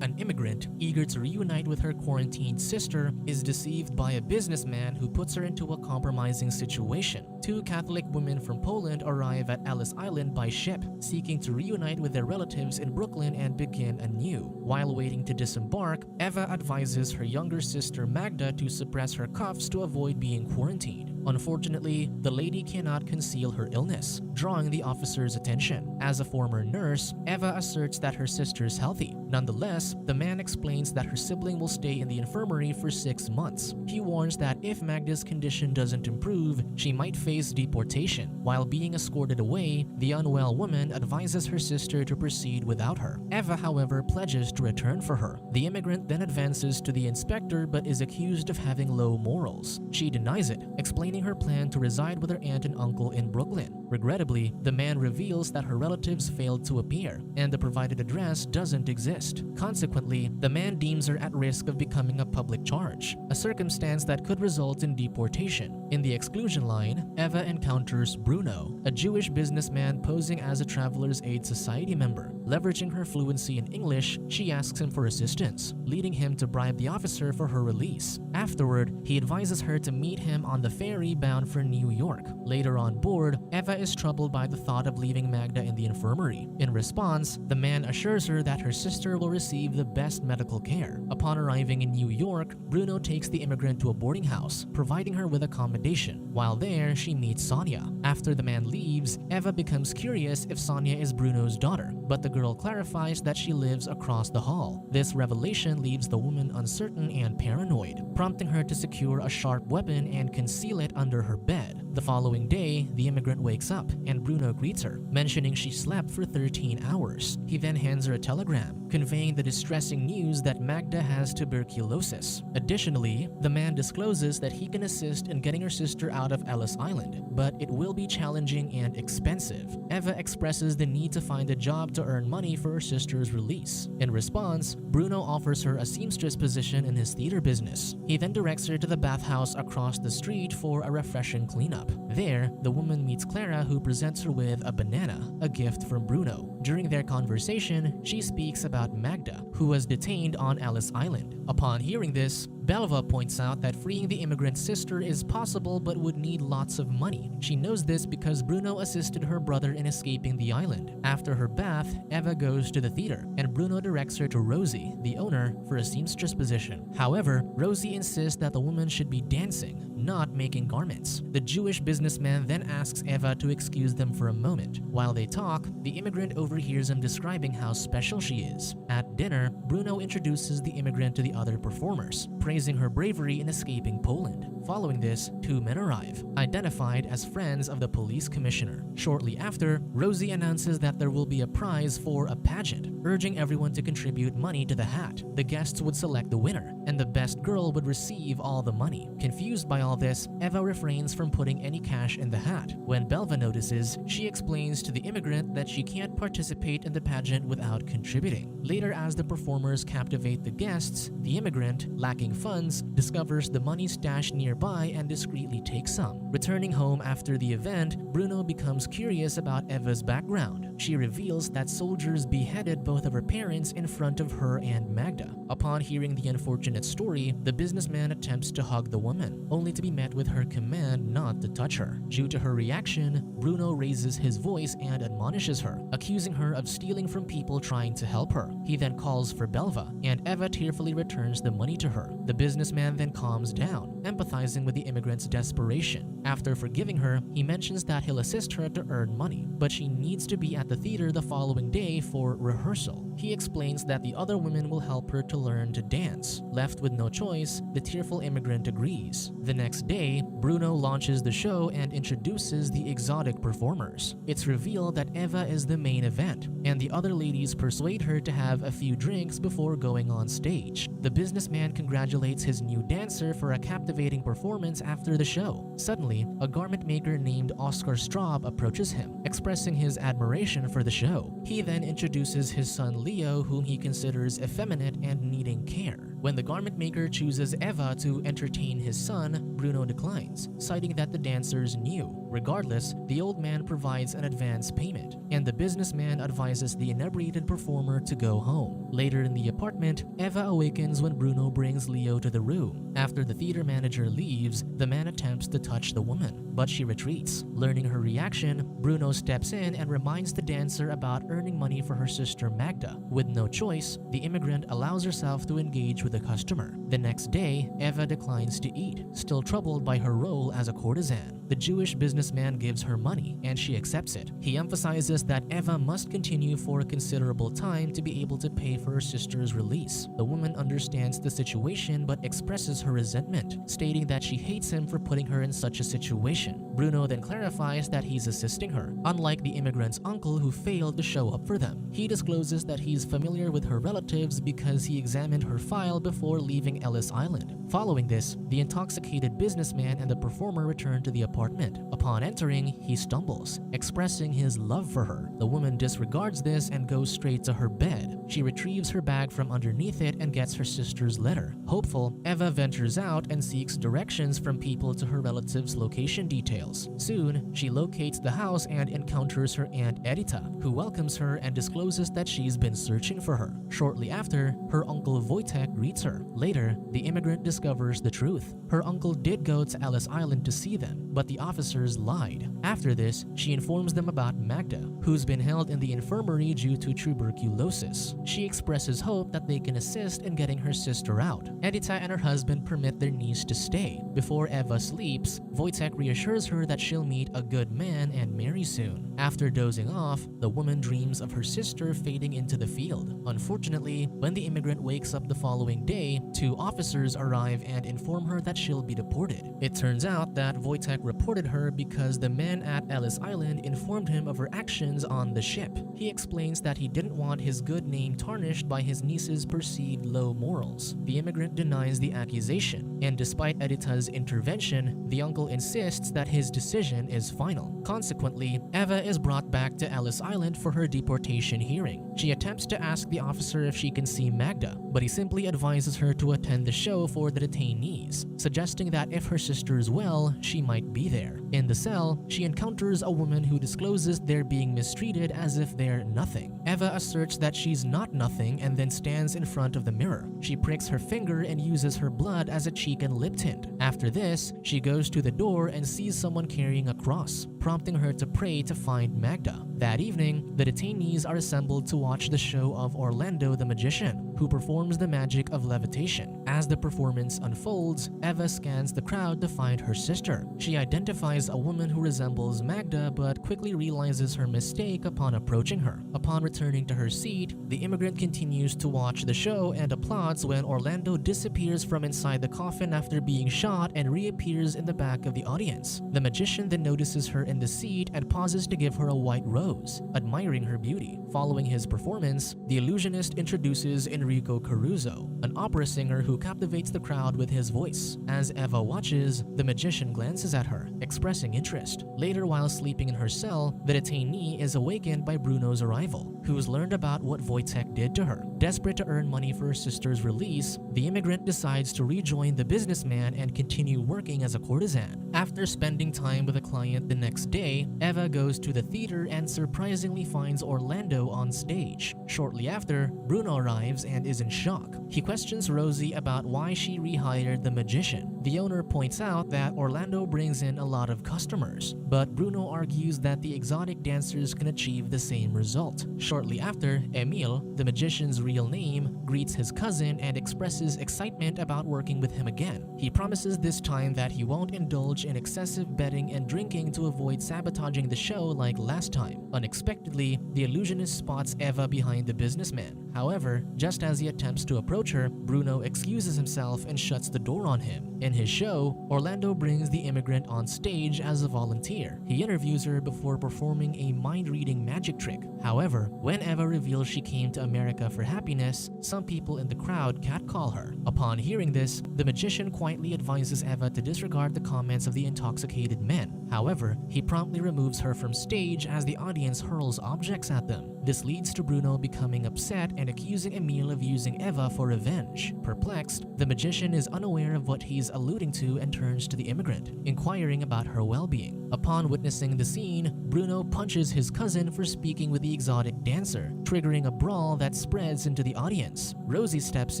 An immigrant, eager to reunite with her quarantined sister, is deceived by a businessman who puts her into a compromising situation. Two Catholic women from Poland arrive at Ellis Island by ship, seeking to reunite with their relatives in Brooklyn and begin anew. While waiting to disembark, Eva advises her younger sister Magda to suppress her coughs to avoid being quarantined. Unfortunately, the lady cannot conceal her illness, drawing the officer's attention. As a former nurse, Eva asserts that her sister is healthy. Nonetheless, the man explains that her sibling will stay in the infirmary for 6 months. He warns that if Magda's condition doesn't improve, she might face deportation. While being escorted away, the unwell woman advises her sister to proceed without her. Eva, however, pledges to return for her. The immigrant then advances to the inspector but is accused of having low morals. She denies it, explaining her plan to reside with her aunt and uncle in Brooklyn. Regrettably, the man reveals that her relatives failed to appear, and the provided address doesn't exist. Consequently, the man deems her at risk of becoming a public charge, a circumstance that could result in deportation. In the exclusion line, Eva encounters Bruno, a Jewish businessman posing as a Traveler's Aid Society member. Leveraging her fluency in English, she asks him for assistance, leading him to bribe the officer for her release. Afterward, he advises her to meet him on the ferry bound for New York. Later on board, Eva is troubled by the thought of leaving Magda in the infirmary. In response, the man assures her that her sister will receive the best medical care. Upon arriving in New York, Bruno takes the immigrant to a boarding house, providing her with accommodation. While there, she meets Sonia. After the man leaves, Eva becomes curious if Sonia is Bruno's daughter, but the girl clarifies that she lives across the hall. This revelation leaves the woman uncertain and paranoid, prompting her to secure a sharp weapon and conceal it under her bed. The following day, the immigrant wakes up and Bruno greets her, mentioning she slept for 13 hours. He then hands her a telegram, conveying the distressing news that Magda has tuberculosis. Additionally, the man discloses that he can assist in getting her sister out of Ellis Island, but it will be challenging and expensive. Eva expresses the need to find a job to earn money for her sister's release. In response, Bruno offers her a seamstress position in his theater business. He then directs her to the bathhouse across the street for a refreshing cleanup. There, the woman meets Clara, who presents her with a banana, a gift from Bruno. During their conversation, she speaks about Magda, who was detained on Ellis Island. Upon hearing this, Belva points out that freeing the immigrant's sister is possible but would need lots of money. She knows this because Bruno assisted her brother in escaping the island. After her bath, Eva goes to the theater, and Bruno directs her to Rosie, the owner, for a seamstress position. However, Rosie insists that the woman should be dancing, not making garments. The Jewish businessman then asks Eva to excuse them for a moment. While they talk, the immigrant overhears him describing how special she is. At dinner, Bruno introduces the immigrant to the other performers, praising her bravery in escaping Poland. Following this, two men arrive, identified as friends of the police commissioner. Shortly after, Rosie announces that there will be a prize for a pageant, urging everyone to contribute money to the hat. The guests would select the winner, and the best girl would receive all the money. Confused by all this, Eva refrains from putting any cash in the hat. When Belva notices, she explains to the immigrant that she can't participate in the pageant without contributing. Later, as the performers captivate the guests, the immigrant, lacking funds, discovers the money stashed nearby and discreetly takes some. Returning home after the event, Bruno becomes curious about Eva's background. She reveals that soldiers beheaded both of her parents in front of her and Magda. Upon hearing the unfortunate story, the businessman attempts to hug the woman, only to be met with her command not to touch her. Due to her reaction, Bruno raises his voice and admonishes her, accusing her of stealing from people trying to help her. He then calls for Belva, and Eva tearfully returns the money to her. The businessman then calms down, empathizing with the immigrant's desperation. After forgiving her, he mentions that he'll assist her to earn money, but she needs to be at the theater the following day for rehearsal. He explains that the other women will help her to learn to dance. Left with no choice, the tearful immigrant agrees. The next day, Bruno launches the show and introduces the exotic performers. It's revealed that Eva is the main event, and the other ladies persuade her to have a few drinks before going on stage. The businessman congratulates his new dancer for a captivating performance after the show. Suddenly, a garment maker named Oscar Straub approaches him, expressing his admiration for the show. He then introduces his son Leo, whom he considers effeminate and needing care. When the garment maker chooses Eva to entertain his son, Bruno declines, citing that the dancers knew. Regardless, the old man provides an advance payment, and the businessman advises the inebriated performer to go home. Later in the apartment, Eva awakens when Bruno brings Leo to the room. After the theater manager leaves, the man attempts to touch the woman, but she retreats. Learning her reaction, Bruno steps in and reminds the dancer about earning money for her sister Magda. With no choice, the immigrant allows herself to engage with the customer. The next day, Eva declines to eat, still troubled by her role as a courtesan. The Jewish businessman gives her money, and she accepts it. He emphasizes that Eva must continue for a considerable time to be able to pay for her sister's release. The woman understands the situation but expresses her resentment, stating that she hates him for putting her in such a situation. Bruno then clarifies that he's assisting her, unlike the immigrant's uncle who failed to show up for them. He discloses that he's familiar with her relatives because he examined her file before leaving Ellis Island. Following this, the intoxicated businessman and the performer return to the apartment. Upon entering, he stumbles, expressing his love for her. The woman disregards this and goes straight to her bed. She retrieves her bag from underneath it and gets her sister's letter. Hopeful, Eva ventures out and seeks directions from people to her relatives' location details. Soon, she locates the house and encounters her aunt Edita, who welcomes her and discloses that she's been searching for her. Shortly after, her uncle Wojtek greets her. Later, the immigrant discovers the truth. Her uncle did go to Ellis Island to see them, but the officers lied. After this, she informs them about Magda, who's been held in the infirmary due to tuberculosis. She expresses hope that they can assist in getting her sister out. Edita and her husband permit their niece to stay. Before Eva sleeps, Wojtek reassures her that she'll meet a good man and marry soon. After dozing off, the woman dreams of her sister fading into the field. Unfortunately, when the immigrant wakes up the following day, two officers arrive and inform her that she'll be deported. It turns out that Wojtek reported her because the men at Ellis Island informed him of her actions on the ship. He explains that he didn't want his good name tarnished by his niece's perceived low morals. The immigrant denies the accusation, and despite Edita's intervention, the uncle insists that his decision is final. Consequently, Eva is brought back to Ellis Island for her deportation hearing. She attempts to ask the officer if she can see Magda, but he simply advises her to attend the show for the detainees, suggesting that if her sister is well, she might be there. In the cell, she encounters a woman who discloses they're being mistreated as if they're nothing. Eva asserts that she's not nothing and then stands in front of the mirror. She pricks her finger and uses her blood as a cheek and lip tint. After this, she goes to the door and sees someone carrying a cross, prompting her to pray to find Magda. That evening, the detainees are assembled to watch the show of Orlando the Magician, who performs the magic of levitation. As the performance unfolds, Eva scans the crowd to find her sister. She identifies a woman who resembles Magda but quickly realizes her mistake upon approaching her. Upon returning to her seat, the immigrant continues to watch the show and applauds when Orlando disappears from inside the coffin after being shot and reappears in the back of the audience. The magician then notices her in the seat and pauses to give her a white rose, admiring her beauty. Following his performance, the illusionist introduces Enrico Caruso, an opera singer who captivates the crowd with his voice. As Eva watches, the magician glances at her, expressing interest. Later, while sleeping in her cell, the detainee is awakened by Bruno's arrival, who's learned about what Wojtek did to her. Desperate to earn money for her sister's release, the immigrant decides to rejoin the businessman and continue working as a courtesan. After spending time with a client the next day, Eva goes to the theater and surprisingly finds Orlando on stage. Shortly after, Bruno arrives and is in shock. He questions Rosie about why she rehired the magician. The owner points out that Orlando brings in a lot of customers, but Bruno argues that the exotic dancers can achieve the same result. Shortly after, Emil, the magician's real name, greets his cousin and expresses excitement about working with him again. He promises this time that he won't indulge in excessive betting and drinking to avoid sabotaging the show like last time. Unexpectedly, the illusionist spots Eva behind the businessman. However, just as he attempts to approach her, Bruno excuses himself and shuts the door on him. In his show, Orlando brings the immigrant on stage as a volunteer. He interviews her before performing a mind-reading magic trick. However, when Eva reveals she came to America for happiness, some people in the crowd catcall her. Upon hearing this, the magician quietly advises Eva to disregard the comments of the intoxicated men. However, he promptly removes her from stage as the audience hurls objects at them. This leads to Bruno becoming upset and accusing Emil of using Eva for revenge. Perplexed, the magician is unaware of what he's alluding to and turns to the immigrant, inquiring about her well-being. Upon witnessing the scene, Bruno punches his cousin for speaking with the exotic dancer, triggering a brawl that spreads into the audience. Rosie steps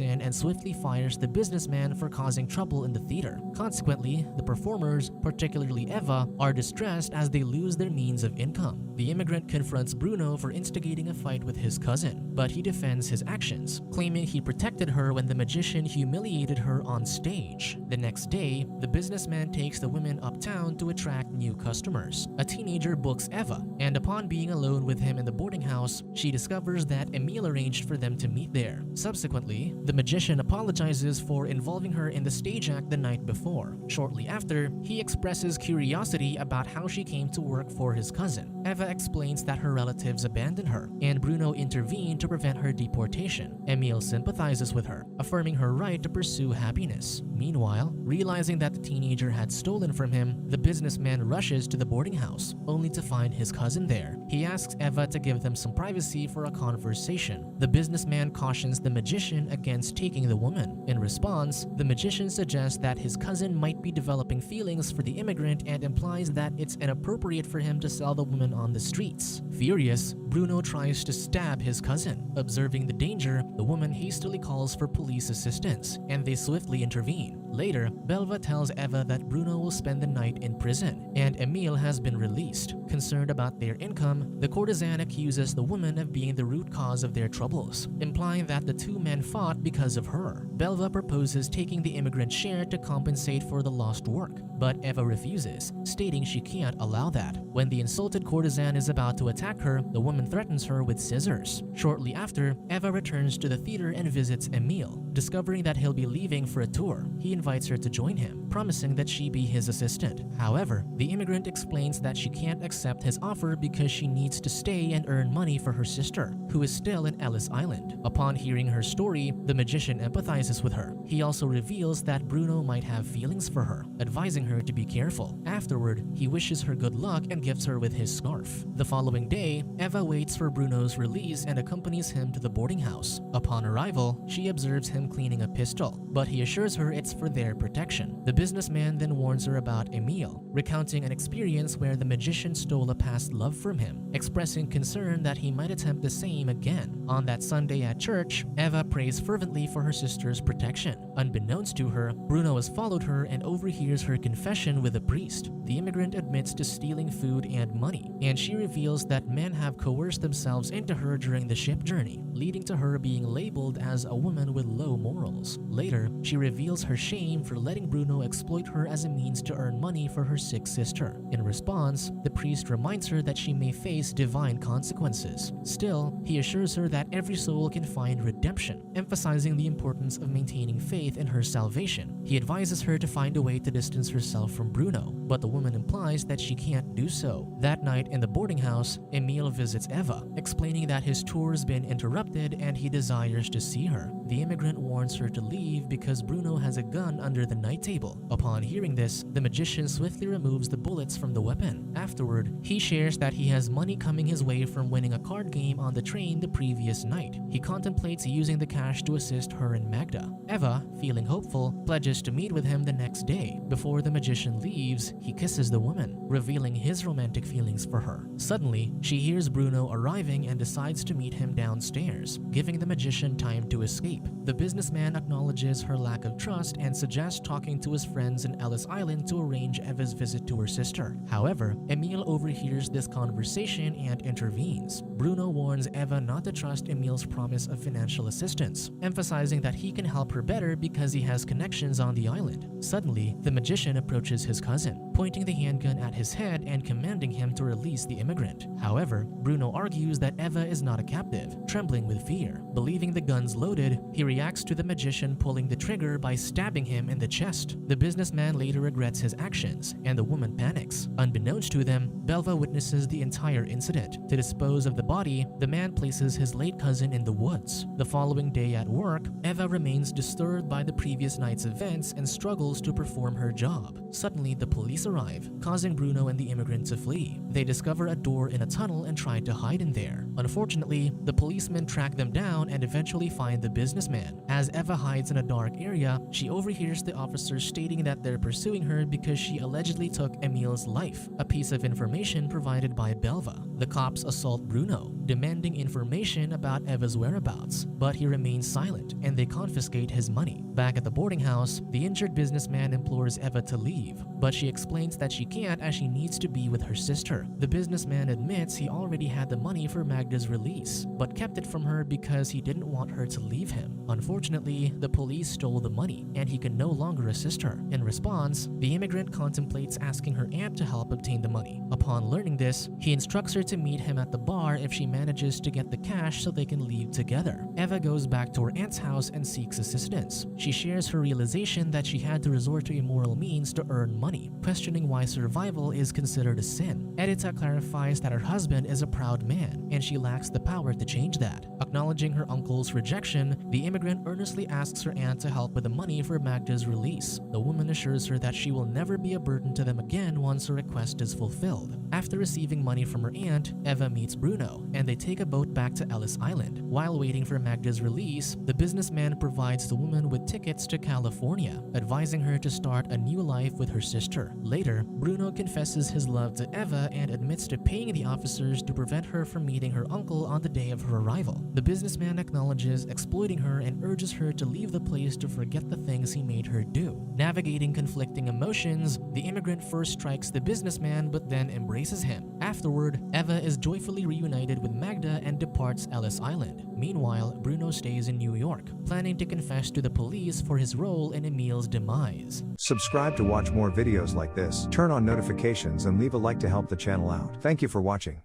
in and swiftly fires the businessman for causing trouble in the theater. Consequently, the performers, particularly Eva, are distressed as they lose their means of income. The immigrant confronts Bruno for instigating a fight with his cousin, but he defends his actions, claiming he protected her when the magician humiliated her on stage. The next day, the businessman takes the women uptown to attract new customers. A teenager books Eva, and upon being alone with him in the boarding house, she discovers that Emil arranged for them to meet there. Subsequently, the magician apologizes for involving her in the stage act the night before. Shortly after, he expresses curiosity about how she came to work for his cousin. Eva explains that her relatives abandoned her, and Bruno intervened to prevent her deportation. Emil sympathizes with her, affirming her right to pursue happiness. Meanwhile, realizing that the teenager had stolen from him, the businessman rushes to the boarding house, only to find his cousin there. He asks Eva to give them some privacy for a conversation. The businessman cautions the magician against taking the woman. In response, the magician suggests that his cousin might be developing feelings for the immigrant and implies that it's inappropriate for him to sell the woman on the streets. Furious, Bruno tries to stab his cousin. Observing the danger, the woman hastily calls for police assistance, and they swiftly intervene. Later, Belva tells Eva that Bruno will spend the night in prison, and Emil has been released. Concerned about their income, the courtesan accuses the woman of being the root cause of their troubles, implying that the two men fought because of her. Belva proposes taking the immigrant's share to compensate for the lost work, but Eva refuses, stating she can't allow that. When the insulted courtesan is about to attack her, the woman threatens her with scissors. Shortly after, Eva returns to the theater and visits Emil. Discovering that he'll be leaving for a tour, he invites her to join him, promising that she be his assistant. However, the immigrant explains that she can't accept his offer because she needs to stay and earn money for her sister, who is still in Ellis Island. Upon hearing her story, the magician empathizes with her. He also reveals that Bruno might have feelings for her, advising her to be careful. Afterward, he wishes her good luck and gifts her with his scarf. The following day, Eva waits for Bruno's release and accompanies him to the boarding house. Upon arrival, she observes him cleaning a pistol, but he assures her it's for their protection. The businessman then warns her about Emil, recounting an experience where the magician stole a past love from him, expressing concern that he might attempt the same again. On that Sunday at church, Eva prays fervently for her sister's protection. Unbeknownst to her, Bruno has followed her and overhears her confession with a priest. The immigrant admits to stealing food and money, and she reveals that men have coerced themselves into her during the ship journey, leading to her being labeled as a woman with low morals. Later, she reveals her shame for letting Bruno exploit her as a means to earn money for her sick sister. In response, the priest reminds her that she may face divine consequences. Still, he assures her that every soul can find redemption, emphasizing the importance of maintaining faith in her salvation. He advises her to find a way to distance herself from Bruno, but the woman implies that she can't do so. That night in the boarding house, Emil visits Eva, explaining that his tour's been interrupted and he desires to see her. The immigrant warns her to leave because Bruno has a gun under the night table. Upon hearing this, the magician swiftly removes the bullets from the weapon. Afterward, he shares that he has money coming his way from winning a card game on the train the previous night. He contemplates using the cash to assist her and Magda. Eva, feeling hopeful, pledges to meet with him the next day. Before the magician leaves, he kisses the woman, revealing his romantic feelings for her. Suddenly, she hears Bruno arriving and decides to meet him downstairs, giving the magician time to escape. The businessman acknowledges her lack of trust and suggests talking to his friends in Ellis Island to arrange Eva's visit to her sister. However, Emil overhears this conversation and intervenes. Bruno warns Eva not to trust Emil's promise of financial assistance, emphasizing that he can help her better because he has connections on the island. Suddenly, the magician approaches his cousin, pointing the handgun at his head and commanding him to release the immigrant. However, Bruno argues that Eva is not a captive, trembling with fear. Believing the gun's loaded, he reacts to the magician pulling the trigger by stabbing him in the chest. The businessman later regrets his actions, and the woman panics. Unbeknownst to them, Belva witnesses the entire entire incident. To dispose of the body, the man places his late cousin in the woods. The following day at work, Eva remains disturbed by the previous night's events and struggles to perform her job. Suddenly, the police arrive, causing Bruno and the immigrant to flee. They discover a door in a tunnel and try to hide in there. Unfortunately, the policemen track them down and eventually find the businessman. As Eva hides in a dark area, she overhears the officers stating that they're pursuing her because she allegedly took Emil's life, a piece of information provided by Belva. The cops assault Bruno, demanding information about Eva's whereabouts, but he remains silent and they confiscate his money. Back at the boarding house, the injured businessman implores Eva to leave, but she explains that she can't as she needs to be with her sister. The businessman admits he already had the money for Magda's release, but kept it from her because he didn't want her to leave him. Unfortunately, the police stole the money and he can no longer assist her. In response, the immigrant contemplates asking her aunt to help obtain the money. Upon learning this, he instructs her to meet him at the bar if she manages to get the cash so they can leave together. Eva goes back to her aunt's house and seeks assistance. She shares her realization that she had to resort to immoral means to earn money, questioning why survival is considered a sin. Edita clarifies that her husband is a proud man and she lacks the power to change that. Acknowledging her uncle's rejection, the immigrant earnestly asks her aunt to help with the money for Magda's release. The woman assures her that she will never be a burden to them again once her request is fulfilled. After receiving money from her aunt, Eva meets Bruno and they take a boat back to Ellis Island. While waiting for Magda's release, the businessman provides the woman with tickets to California, advising her to start a new life with her sister. Later, Bruno confesses his love to Eva and admits to paying the officers to prevent her from meeting her uncle on the day of her arrival. The businessman acknowledges exploiting her and urges her to leave the place to forget the things he made her do. Navigating conflicting emotions, the immigrant first strikes the businessman but then embraces him. Afterward, Eva is joyfully reunited with Magda and departs Ellis Island. Meanwhile, Bruno stays in New York, planning to confess to the police for his role in Emil's demise. Subscribe to watch more videos like this, turn on notifications and leave a like to help the channel out. Thank you for watching.